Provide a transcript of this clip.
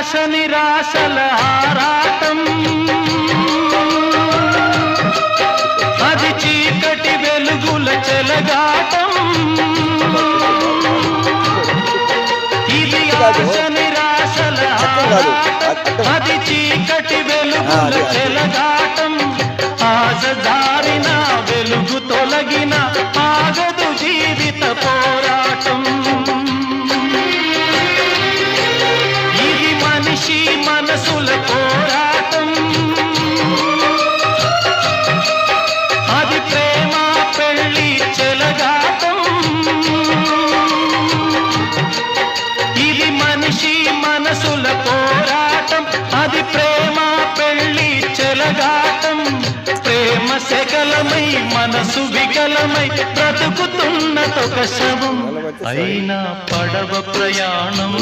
ఆశ నిరాశల ఆరాటం, అది చీకటి వెలుగుల చెలగాటం. ఇది ఆశ నిరాశల ఆరాటం, అది చీకటి వెలుగుల చెలగాటం. ఆశ జారిన వెలుగు తొలగిన ఆగదు జీవిత పోరాటం. ఇది మనిషి మనసుల పోరాటం, అది ప్రేమ పెళ్లి చెలగాటం. ఇది మనిషి మనసుల పోరాటం, అది ప్రేమ పెళ్లి చెలగాటం. ప్రేమ శకలమై మనసు వికలమై బ్రతుకుతున్నదొక శవం, అయినా పడవ ప్రయాణం.